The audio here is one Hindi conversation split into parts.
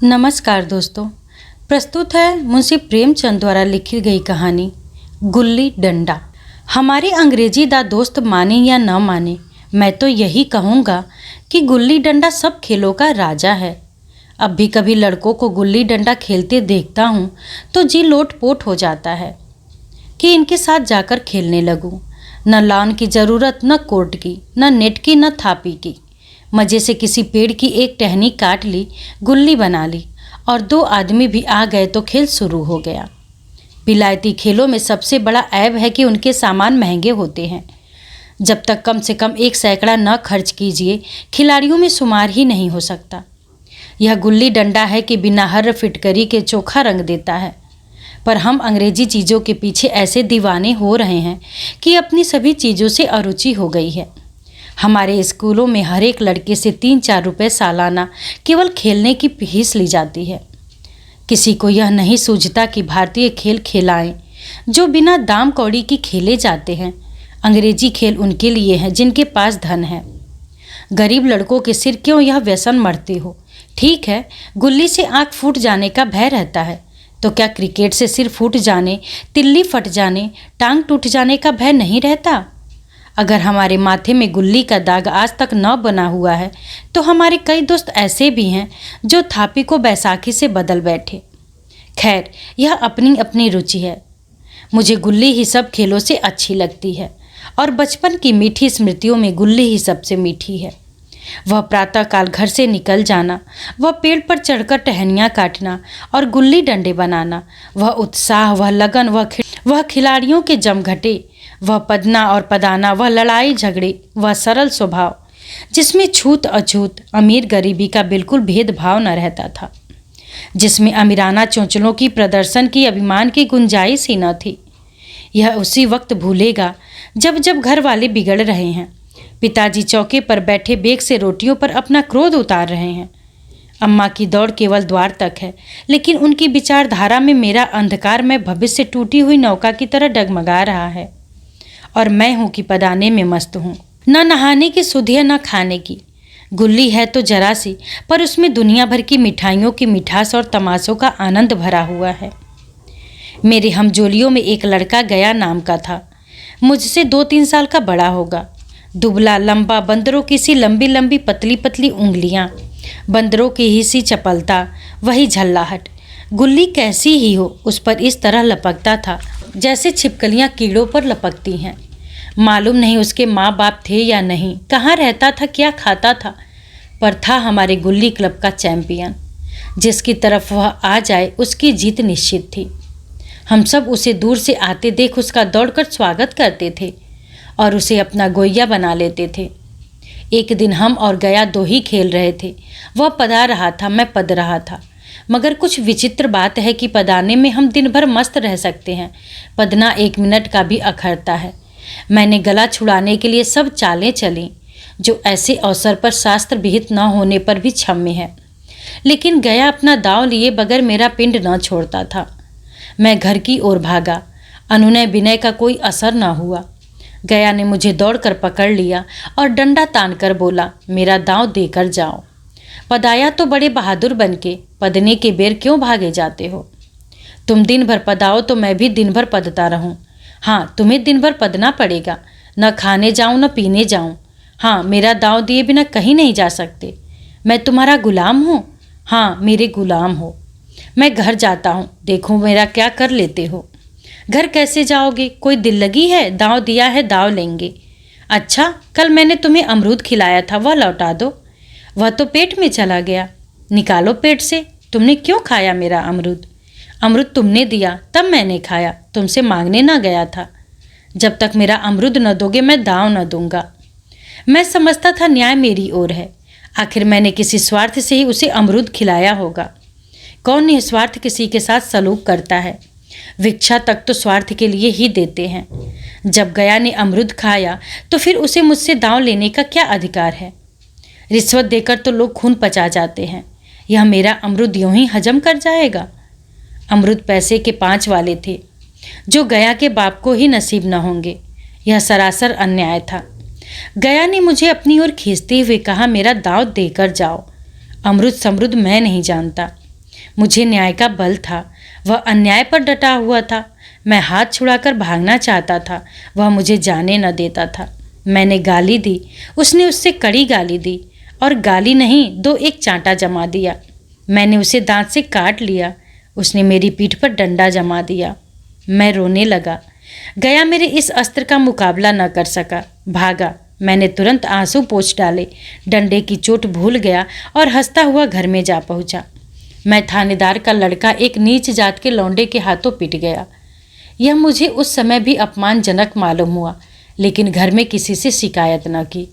नमस्कार दोस्तों। प्रस्तुत है मुंशी प्रेमचंद द्वारा लिखी गई कहानी गुल्ली डंडा। हमारे अंग्रेजी दा दोस्त माने या न माने, मैं तो यही कहूँगा कि गुल्ली डंडा सब खेलों का राजा है। अब भी कभी लड़कों को गुल्ली डंडा खेलते देखता हूँ तो जी लोट-पोट हो जाता है कि इनके साथ जाकर खेलने लगूँ। न लॉन की ज़रूरत, न कोर्ट की, न नेट की, न थापी की। मज़े से किसी पेड़ की एक टहनी काट ली, गुल्ली बना ली और दो आदमी भी आ गए तो खेल शुरू हो गया। विलायती खेलों में सबसे बड़ा ऐब है कि उनके सामान महंगे होते हैं। जब तक कम से कम 1 सैकड़ा न खर्च कीजिए, खिलाड़ियों में शुमार ही नहीं हो सकता। यह गुल्ली डंडा है कि बिना हर फिटकरी के चोखा रंग देता है। पर हम अंग्रेजी चीज़ों के पीछे ऐसे दीवाने हो रहे हैं कि अपनी सभी चीज़ों से अरुचि हो गई है। हमारे स्कूलों में हर एक लड़के से 3-4 रुपए सालाना केवल खेलने की फीस ली जाती है। किसी को यह नहीं सूझता कि भारतीय खेल खिलाएं जो बिना दाम कौड़ी की खेले जाते हैं। अंग्रेजी खेल उनके लिए हैं जिनके पास धन है। गरीब लड़कों के सिर क्यों यह व्यसन मढ़ते हो? ठीक है, गुल्ली से आँख फूट जाने का भय रहता है, तो क्या क्रिकेट से सिर फूट जाने, तिल्ली फट जाने, टांग टूट जाने का भय नहीं रहता? अगर हमारे माथे में गुल्ली का दाग आज तक न बना हुआ है तो हमारे कई दोस्त ऐसे भी हैं जो थापी को बैसाखी से बदल बैठे। खैर, यह अपनी अपनी रुचि है। मुझे गुल्ली ही सब खेलों से अच्छी लगती है और बचपन की मीठी स्मृतियों में गुल्ली ही सबसे मीठी है। वह प्रातःकाल घर से निकल जाना, वह पेड़ पर चढ़कर टहनियाँ काटना और गुल्ली डंडे बनाना, वह उत्साह, वह लगन, वह खिलाड़ियों के जमघटे, वह पदना और पदाना, वह लड़ाई झगड़े, वह सरल स्वभाव जिसमें छूत अछूत, अमीर गरीबी का बिल्कुल भेदभाव न रहता था, जिसमें अमीराना चोंचलों की प्रदर्शन की अभिमान की गुंजाइश ही न थी। यह उसी वक्त भूलेगा जब जब घर वाले बिगड़ रहे हैं, पिताजी चौके पर बैठे बेग से रोटियों पर अपना क्रोध उतार रहे हैं। अम्मा की दौड़ केवल द्वार तक है, लेकिन उनकी विचारधारा में मेरा अंधकार में भविष्य टूटी हुई नौका की तरह डगमगा रहा है और मैं हूँ कि पदाने में मस्त हूँ। न नहाने की सुध है, न खाने की। गुल्ली है तो जरा सी, पर उसमें दुनिया भर की मिठाइयों की मिठास और तमाशों का आनंद भरा हुआ है। मेरे हमजोलियों में एक लड़का गया नाम का था। मुझसे 2-3 साल का बड़ा होगा। दुबला, लंबा, बंदरों की सी लंबी लंबी पतली पतली उंगलियां, बंदरों की ही सी चपलता, वही झल्लाहट। गुल्ली कैसी ही हो, उस पर इस तरह लपकता था जैसे छिपकलियां कीड़ों पर लपकती हैं। मालूम नहीं उसके माँ बाप थे या नहीं, कहाँ रहता था, क्या खाता था, पर था हमारे गुल्ली क्लब का चैंपियन। जिसकी तरफ वह आ जाए उसकी जीत निश्चित थी। हम सब उसे दूर से आते देख उसका दौड़कर स्वागत करते थे और उसे अपना गोइया बना लेते थे। एक दिन हम और गया 2 ही खेल रहे थे। वह पदा रहा था, मैं पद रहा था। मगर कुछ विचित्र बात है कि पदाने में हम दिन भर मस्त रह सकते हैं, पदना 1 मिनट का भी अखरता है। मैंने गला छुड़ाने के लिए सब चालें चलीं जो ऐसे अवसर पर शास्त्र विहित न होने पर भी क्षम्य है, लेकिन गया अपना दांव लिए बगैर मेरा पिंड न छोड़ता था। मैं घर की ओर भागा। अनुनय विनय का कोई असर न हुआ। गया ने मुझे दौड़कर पकड़ लिया और डंडा तानकर बोला, मेरा दांव देकर जाओ। पदाया तो बड़े बहादुर बनके, पदने के बेर क्यों भागे जाते हो? तुम दिन भर पदाओ तो मैं भी दिन भर पदता रहूं। हाँ, तुम्हें दिन भर पदना पड़ेगा। न खाने जाऊं, न पीने जाऊं। हाँ, मेरा दांव दिए बिना कहीं नहीं जा सकते। मैं तुम्हारा गुलाम हूँ? हाँ, मेरे गुलाम हो। मैं घर जाता हूँ, देखो मेरा क्या कर लेते हो। घर कैसे जाओगे? कोई दिल लगी है? दांव दिया है, दांव लेंगे। अच्छा, कल मैंने तुम्हें अमरूद खिलाया था, वह लौटा दो। वह तो पेट में चला गया, निकालो पेट से। तुमने क्यों खाया मेरा अमरूद? अमरूद तुमने दिया तब मैंने खाया, तुमसे मांगने न गया था। जब तक मेरा अमरूद न दोगे मैं दांव न दूंगा। मैं समझता था न्याय मेरी ओर है। आखिर मैंने किसी स्वार्थ से ही उसे अमरूद खिलाया होगा। कौन निस्वार्थ किसी के साथ सलूक करता है? भिक्षा तक तो स्वार्थ के लिए ही देते हैं। जब गया ने अमरूद खाया तो फिर उसे मुझसे दांव लेने का क्या अधिकार है? रिश्वत देकर तो लोग खून पचा जाते हैं, यह मेरा अमरूद यूं ही हजम कर जाएगा? अमरूद पैसे के 5 वाले थे जो गया के बाप को ही नसीब न होंगे। यह सरासर अन्याय था। गया ने मुझे अपनी ओर खींचते हुए कहा, मेरा दांव देकर जाओ। अमरूद समरूद मैं नहीं जानता। मुझे न्याय का बल था, वह अन्याय पर डटा हुआ था। मैं हाथ छुड़ाकर भागना चाहता था, वह मुझे जाने न देता था। मैंने गाली दी, उसने उससे कड़ी गाली दी, और गाली नहीं, दो एक चांटा जमा दिया। मैंने उसे दांत से काट लिया, उसने मेरी पीठ पर डंडा जमा दिया। मैं रोने लगा। गया मेरे इस अस्त्र का मुकाबला न कर सका, भागा। मैंने तुरंत आंसू पोंछ डाले, डंडे की चोट भूल गया और हंसता हुआ घर में जा पहुंचा। मैं थानेदार का लड़का एक नीच जात के लौंडे के हाथों पिट गया। यह मुझे उस समय भी अपमानजनक मालूम हुआ, लेकिन घर में किसी से शिकायत न की।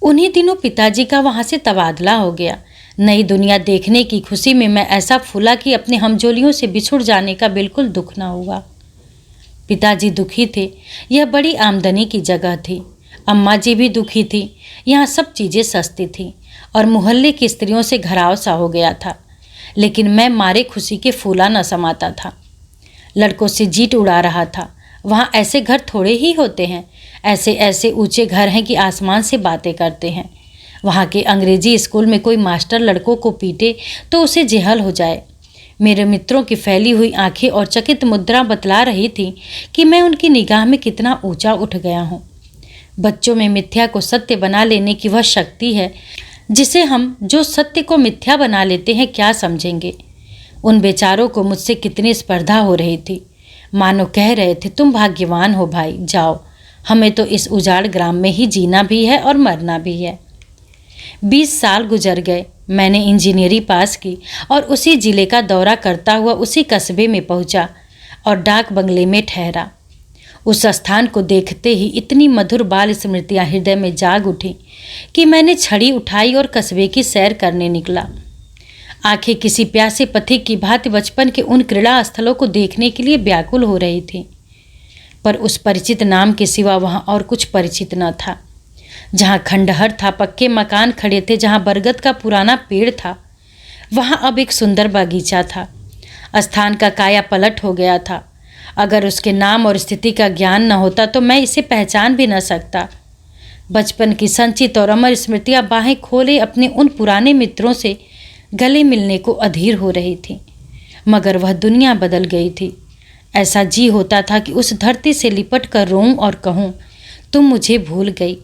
उन्हीं दिनों पिताजी का वहाँ से तबादला हो गया। नई दुनिया देखने की खुशी में मैं ऐसा फूला कि अपने हमजोलियों से बिछुड़ जाने का बिल्कुल दुख न हुआ। पिताजी दुखी थे, यह बड़ी आमदनी की जगह थी। अम्मा जी भी दुखी थी, यहाँ सब चीज़ें सस्ती थीं और मोहल्ले की स्त्रियों से घराव सा हो गया था। लेकिन मैं मारे खुशी के फूला न समाता था। लड़कों से जीट उड़ा रहा था। वहाँ ऐसे घर थोड़े ही होते हैं, ऐसे ऐसे ऊंचे घर हैं कि आसमान से बातें करते हैं। वहाँ के अंग्रेजी स्कूल में कोई मास्टर लड़कों को पीटे तो उसे जेहल हो जाए। मेरे मित्रों की फैली हुई आंखें और चकित मुद्रा बतला रही थी कि मैं उनकी निगाह में कितना ऊंचा उठ गया हूँ। बच्चों में मिथ्या को सत्य बना लेने की वह शक्ति है जिसे हम जो सत्य को मिथ्या बना लेते हैं क्या समझेंगे। उन बेचारों को मुझसे कितनी स्पर्धा हो रही थी, मानो कह रहे थे तुम भाग्यवान हो भाई, जाओ, हमें तो इस उजाड़ ग्राम में ही जीना भी है और मरना भी है। 20 साल गुजर गए। मैंने इंजीनियरिंग पास की और उसी जिले का दौरा करता हुआ उसी कस्बे में पहुंचा और डाक बंगले में ठहरा। उस स्थान को देखते ही इतनी मधुर बाल स्मृतियाँ हृदय में जाग उठी कि मैंने छड़ी उठाई और कस्बे की सैर करने निकला। आंखें किसी प्यासे पथिक की भांति बचपन के उन क्रीड़ा स्थलों को देखने के लिए व्याकुल हो रही थी, पर उस परिचित नाम के सिवा वहाँ और कुछ परिचित न था। जहाँ खंडहर था, पक्के मकान खड़े थे, जहाँ बरगद का पुराना पेड़ था, वहाँ अब एक सुंदर बागीचा था। स्थान का काया पलट हो गया था। अगर उसके नाम और स्थिति का ज्ञान न होता तो मैं इसे पहचान भी न सकता। बचपन की संचित और अमर स्मृतियाँ बाहें खोले अपने उन पुराने मित्रों से गले मिलने को अधीर हो रही थी। मगर वह दुनिया बदल गई थी। ऐसा जी होता था कि उस धरती से लिपट कर रोऊं और कहूँ, तुम मुझे भूल गई,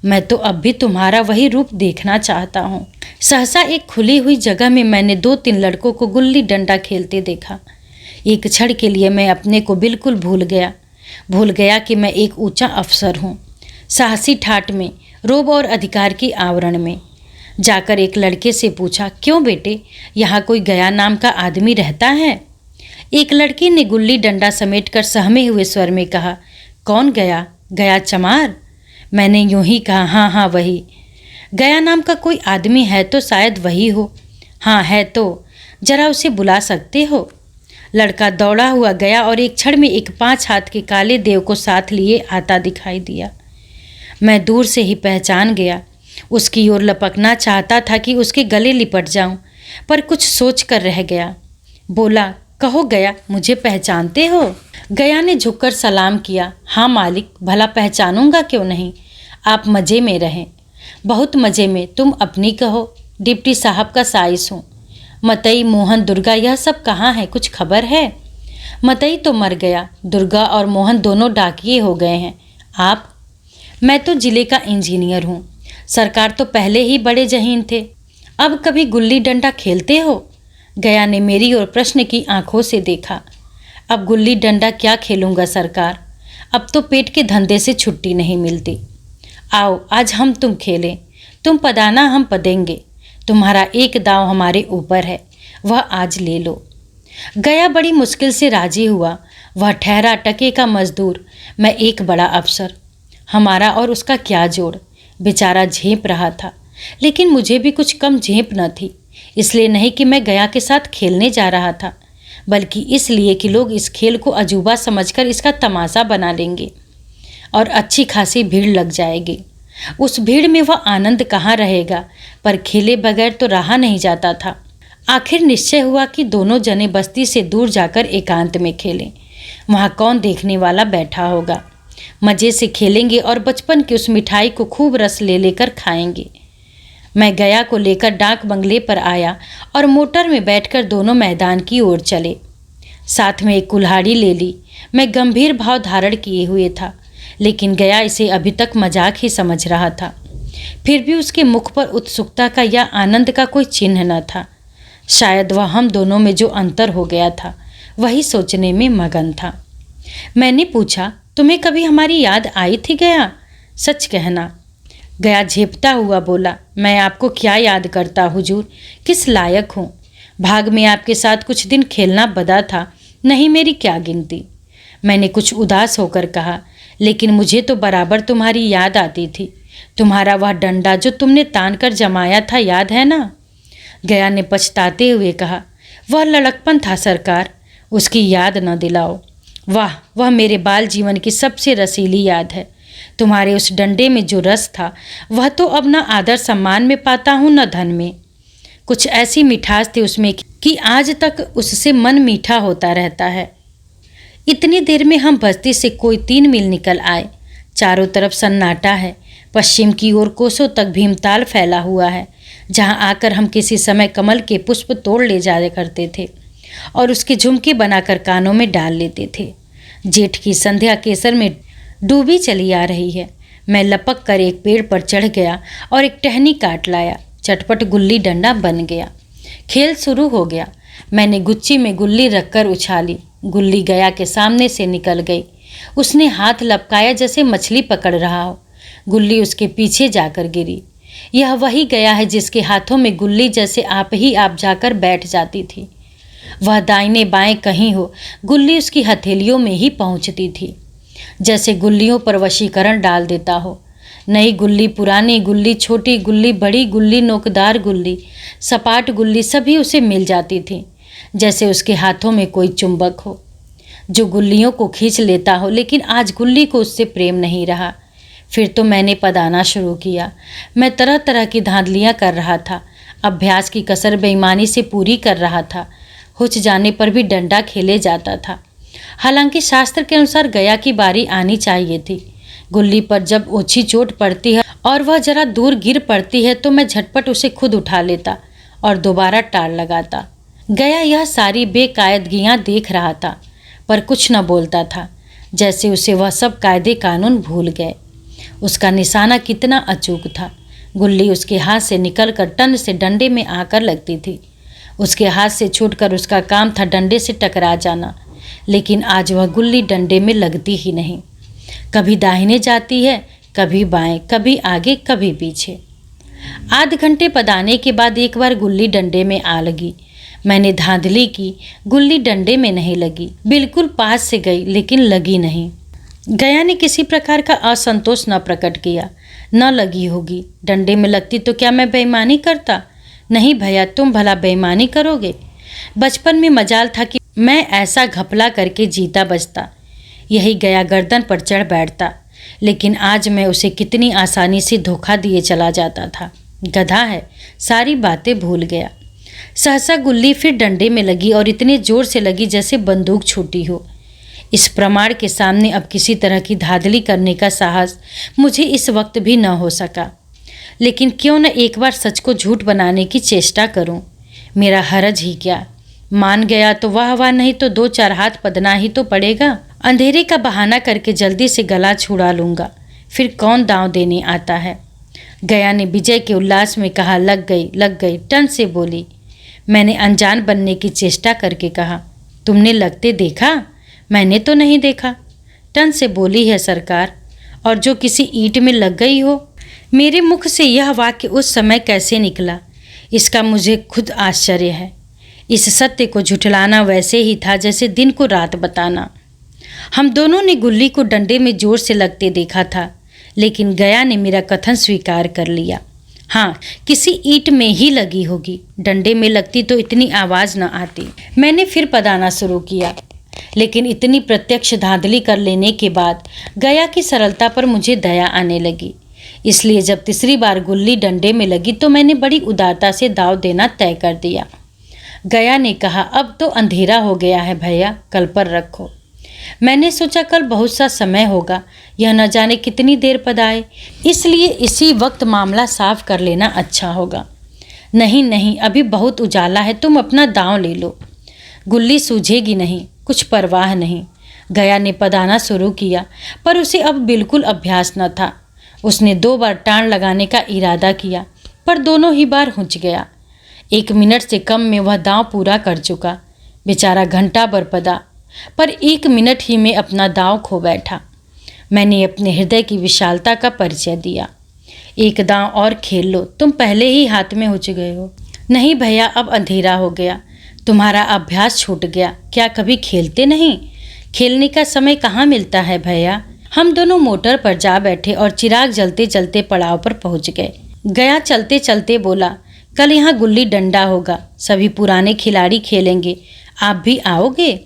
मैं तो अब भी तुम्हारा वही रूप देखना चाहता हूँ। सहसा एक खुली हुई जगह में मैंने 2-3 लड़कों को गुल्ली डंडा खेलते देखा। एक क्षण के लिए मैं अपने को बिल्कुल भूल गया कि मैं एक ऊंचा अफसर हूँ। साहसी ठाट में, रोब और अधिकार की आवरण में जाकर एक लड़के से पूछा, क्यों बेटे, यहाँ कोई गया नाम का आदमी रहता है? एक लड़की ने गुल्ली डंडा समेटकर सहमे हुए स्वर में कहा, कौन गया? गया चमार? मैंने यूं ही कहा, हाँ हाँ वही। गया नाम का कोई आदमी है तो शायद वही हो। हाँ है तो, जरा उसे बुला सकते हो? लड़का दौड़ा हुआ गया और एक क्षण में एक 5 हाथ के काले देव को साथ लिए आता दिखाई दिया। मैं दूर से ही पहचान गया। उसकी ओर लपकना चाहता था कि उसके गले लिपट जाऊं, पर कुछ सोच कर रह गया। बोला, कहो गया, मुझे पहचानते हो? गया ने झुककर सलाम किया। हाँ मालिक, भला पहचानूंगा क्यों नहीं। आप मज़े में रहें। बहुत मज़े में, तुम अपनी कहो। डिप्टी साहब का साइस हूँ। मतई, मोहन, दुर्गा यह सब कहाँ है, कुछ खबर है? मतई तो मर गया, दुर्गा और मोहन दोनों डाकिये हो गए हैं। आप? मैं तो जिले का इंजीनियर हूँ। सरकार तो पहले ही बड़े जहीन थे। अब कभी गुल्ली डंडा खेलते हो? गया ने मेरी ओर प्रश्न की आंखों से देखा। अब गुल्ली डंडा क्या खेलूंगा सरकार, अब तो पेट के धंधे से छुट्टी नहीं मिलती। आओ आज हम तुम खेलें, तुम पदाना हम पदेंगे। तुम्हारा एक दांव हमारे ऊपर है, वह आज ले लो। गया बड़ी मुश्किल से राजी हुआ। वह ठहरा टके का मजदूर, मैं एक बड़ा अफसर। हमारा और उसका क्या जोड़। बेचारा झेप रहा था, लेकिन मुझे भी कुछ कम झेप न थी। इसलिए नहीं कि मैं गया के साथ खेलने जा रहा था, बल्कि इसलिए कि लोग इस खेल को अजूबा समझकर इसका तमाशा बना लेंगे और अच्छी खासी भीड़ लग जाएगी। उस भीड़ में वह आनंद कहाँ रहेगा, पर खेले बगैर तो रहा नहीं जाता था। आखिर निश्चय हुआ कि दोनों जने बस्ती से दूर जाकर एकांत में खेलें। वहाँ कौन देखने वाला बैठा होगा। मज़े से खेलेंगे और बचपन की उस मिठाई को खूब रस ले लेकर खाएंगे। मैं गया को लेकर डाक बंगले पर आया और मोटर में बैठकर दोनों मैदान की ओर चले। साथ में एक कुल्हाड़ी ले ली। मैं गंभीर भाव धारण किए हुए था, लेकिन गया इसे अभी तक मजाक ही समझ रहा था। फिर भी उसके मुख पर उत्सुकता का या आनंद का कोई चिन्ह न था। शायद वह हम दोनों में जो अंतर हो गया था वही सोचने में मगन था। मैंने पूछा, तुम्हें कभी हमारी याद आई थी गया? सच कहना। गया झेपता हुआ बोला, मैं आपको क्या याद करता हुजूर, किस लायक हूँ। भाग में आपके साथ कुछ दिन खेलना बदा था, नहीं मेरी क्या गिनती। मैंने कुछ उदास होकर कहा, लेकिन मुझे तो बराबर तुम्हारी याद आती थी। तुम्हारा वह डंडा जो तुमने तान कर जमाया था, याद है ना? गया ने पछताते हुए कहा, वह लड़कपन था सरकार, उसकी याद न दिलाओ। वाह, वह मेरे बाल जीवन की सबसे रसीली याद है। तुम्हारे उस डंडे में जो रस था वह तो अब न आदर सम्मान में पाता हूँ न धन में। कुछ ऐसी मिठास थी उसमें कि आज तक उससे मन मीठा होता रहता है। इतनी देर में हम बस्ती से कोई 3 मील निकल आए। चारों तरफ सन्नाटा है। पश्चिम की ओर कोसों तक भीमताल फैला हुआ है, जहाँ आकर हम किसी समय कमल के पुष्प तोड़ ले जाया करते थे और उसके झुमके बनाकर कानों में डाल लेते थे। जेठ की संध्या केसर में डूबी चली आ रही है। मैं लपक कर एक पेड़ पर चढ़ गया और एक टहनी काट लाया। चटपट गुल्ली डंडा बन गया। खेल शुरू हो गया। मैंने गुच्ची में गुल्ली रखकर उछाली। गुल्ली गया के सामने से निकल गई। उसने हाथ लपकाया जैसे मछली पकड़ रहा हो। गुल्ली उसके पीछे जाकर गिरी। यह वही गया है जिसके हाथों में गुल्ली जैसे आप ही आप जाकर बैठ जाती थी। वह दाहिने बाएं कहीं हो, गुल्ली उसकी हथेलियों में ही पहुंचती थी, जैसे गुल्लियों पर वशीकरण डाल देता हो। नई गुल्ली, पुरानी गुल्ली, छोटी गुल्ली, बड़ी गुल्ली, नोकदार गुल्ली, सपाट गुल्ली सभी उसे मिल जाती थी, जैसे उसके हाथों में कोई चुंबक हो जो गुल्लियों को खींच लेता हो। लेकिन आज गुल्ली को उससे प्रेम नहीं रहा। फिर तो मैंने पदाना शुरू किया। मैं तरह तरह की धांधलियाँ कर रहा था। अभ्यास की कसर बेईमानी से पूरी कर रहा था। हुच जाने पर भी डंडा खेले जाता था। हालांकि शास्त्र के अनुसार गया की बारी आनी चाहिए थी। गुल्ली पर जब ओछी चोट पड़ती है और वह जरा दूर गिर पड़ती है तो मैं झटपट उसे खुद उठा लेता और दोबारा टाल लगाता। गया यह सारी बेकायदगियाँ देख रहा था, पर कुछ न बोलता था, जैसे उसे वह सब कायदे कानून भूल गए। उसका निशाना कितना अचूक था। गुल्ली उसके हाथ से निकलकर टन से डंडे में आकर लगती थी। उसके हाथ से छूटकर उसका काम था डंडे से टकरा जाना, लेकिन आज वह गुल्ली डंडे में लगती ही नहीं। कभी दाहिने जाती है, कभी बाएं, कभी आगे, कभी पीछे। आध घंटे पदाने के बाद एक बार गुल्ली डंडे में आ लगी। मैंने धांधली की, गुल्ली डंडे में नहीं लगी। बिल्कुल पास से गई, लेकिन लगी नहीं। गया ने किसी प्रकार का असंतोष न प्रकट किया। न लगी होगी। डंडे में लगती तो क्या मैं बेईमानी करता? नहीं भैया, तुम भला बेईमानी करोगे? बचपन में मजाल था कि मैं ऐसा घपला करके जीता बचता। यही गया गर्दन पर चढ़ बैठता, लेकिन आज मैं उसे कितनी आसानी से धोखा दिए चला जाता था। गधा है, सारी बातें भूल गया। सहसा गुल्ली फिर डंडे में लगी और इतने जोर से लगी जैसे बंदूक छूटी हो। इस प्रमाण के सामने अब किसी तरह की धांधली करने का साहस मुझे इस वक्त भी न हो सका। लेकिन क्यों न एक बार सच को झूठ बनाने की चेष्टा करूं। मेरा हरज ही क्या। मान गया तो वाह, नहीं तो 2-4 हाथ पदना ही तो पड़ेगा। अंधेरे का बहाना करके जल्दी से गला छुड़ा लूँगा, फिर कौन दांव देने आता है। गया ने विजय के उल्लास में कहा, लग गई, लग गई। टन से बोली। मैंने अनजान बनने की चेष्टा करके कहा, तुमने लगते देखा? मैंने तो नहीं देखा। टन से बोली है सरकार, और जो किसी ईंट में लग गई हो। मेरे मुख से यह वाक्य उस समय कैसे निकला, इसका मुझे खुद आश्चर्य है। इस सत्य को झुठलाना वैसे ही था जैसे दिन को रात बताना। हम दोनों ने गुल्ली को डंडे में जोर से लगते देखा था, लेकिन गया ने मेरा कथन स्वीकार कर लिया। हाँ, किसी ईंट में ही लगी होगी। डंडे में लगती तो इतनी आवाज़ न आती। मैंने फिर पदाना शुरू किया, लेकिन इतनी प्रत्यक्ष धांधली कर लेने के बाद गया की सरलता पर मुझे दया आने लगी। इसलिए जब तीसरी बार गुल्ली डंडे में लगी तो मैंने बड़ी उदारता से दाव देना तय कर दिया। गया ने कहा, अब तो अंधेरा हो गया है भैया, कल पर रखो। मैंने सोचा कल बहुत सा समय होगा, यह न जाने कितनी देर पदाए, इसलिए इसी वक्त मामला साफ कर लेना अच्छा होगा। नहीं नहीं, अभी बहुत उजाला है, तुम अपना दांव ले लो, गुल्ली सूझेगी नहीं, कुछ परवाह नहीं। गया ने पदाना शुरू किया, पर उसे अब बिल्कुल अभ्यास न था। उसने 2 बार टाण लगाने का इरादा किया, पर दोनों ही बार हुच गया। 1 मिनट से कम में वह दांव पूरा कर चुका। बेचारा घंटा भर पदा, पर 1 मिनट ही में अपना दांव खो बैठा। मैंने अपने हृदय की विशालता का परिचय दिया। 1 दांव और खेल लो, तुम पहले ही हाथ में हुच गए हो। नहीं भैया, अब अंधेरा हो गया, तुम्हारा अभ्यास छूट गया। क्या कभी खेलते नहीं? खेलने का समय कहाँ मिलता है भैया। हम दोनों मोटर पर जा बैठे और चिराग जलते जलते पड़ाव पर पहुंच गए। गया चलते चलते बोला, कल यहाँ गुल्ली डंडा होगा, सभी पुराने खिलाड़ी खेलेंगे, आप भी आओगे?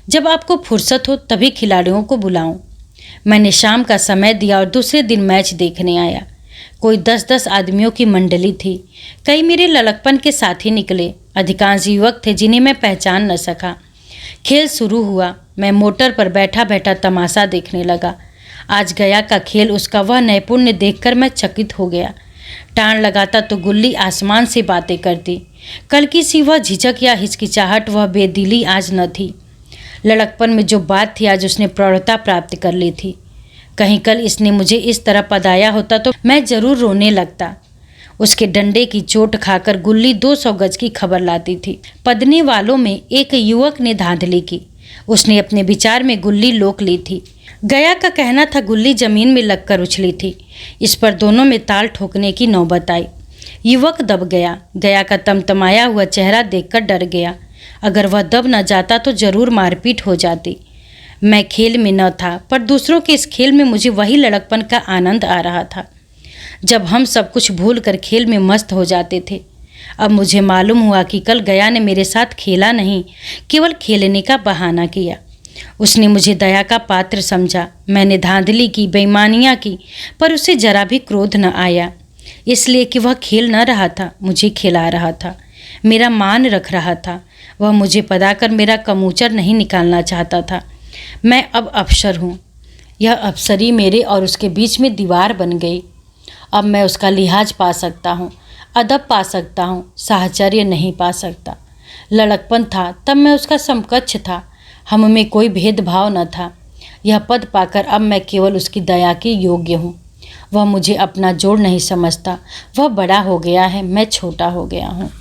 जब आपको फुर्सत हो तभी खिलाड़ियों को बुलाऊं। मैंने शाम का समय दिया और दूसरे दिन मैच देखने आया। कोई 10-10 आदमियों की मंडली थी। कई मेरे लड़कपन के साथी निकले, अधिकांश युवक थे जिन्हें मैं पहचान न सका। खेल शुरू हुआ। मैं मोटर पर बैठा बैठा तमाशा देखने लगा। आज गया का खेल, उसका वह नैपुण्य देखकर मैं चकित हो गया। टाण लगाता तो गुल्ली आसमान से बातें करती। कल की सी वह झिझक या हिचकिचाहट, वह बेदिली आज न थी। लड़कपन में जो बात थी आज उसने प्रौढ़ता प्राप्त कर ली थी। कहीं कल इसने मुझे इस तरह पदाया होता तो मैं जरूर रोने लगता। उसके डंडे की चोट खाकर गुल्ली 200 गज की खबर लाती थी। पदने वालों में एक युवक ने धांधली की। उसने अपने विचार में गुल्ली लोक ली थी। गया का कहना था गुल्ली जमीन में लगकर उछली थी। इस पर दोनों में ताल ठोकने की नौबत आई। युवक दब गया। गया का तमतमाया हुआ चेहरा देखकर डर गया। अगर वह दब न जाता तो जरूर मारपीट हो जाती। मैं खेल में न था, पर दूसरों के इस खेल में मुझे वही लड़कपन का आनंद आ रहा था जब हम सब कुछ भूल कर खेल में मस्त हो जाते थे। अब मुझे मालूम हुआ कि कल गया ने मेरे साथ खेला नहीं, केवल खेलने का बहाना किया। उसने मुझे दया का पात्र समझा। मैंने धांधली की, बेईमानियाँ की, पर उसे जरा भी क्रोध न आया, इसलिए कि वह खेल न रहा था, मुझे खिला रहा था, मेरा मान रख रहा था। वह मुझे पदाकर मेरा कमूचर नहीं निकालना चाहता था। मैं अब अफसर हूँ। यह अफसरी मेरे और उसके बीच में दीवार बन गई। अब मैं उसका लिहाज पा सकता हूँ, अदब पा सकता हूँ, साहचर्य नहीं पा सकता। लड़कपन था तब मैं उसका समकक्ष था, हम में कोई भेदभाव न था। यह पद पाकर अब मैं केवल उसकी दया के योग्य हूँ। वह मुझे अपना जोड़ नहीं समझता। वह बड़ा हो गया है, मैं छोटा हो गया हूँ।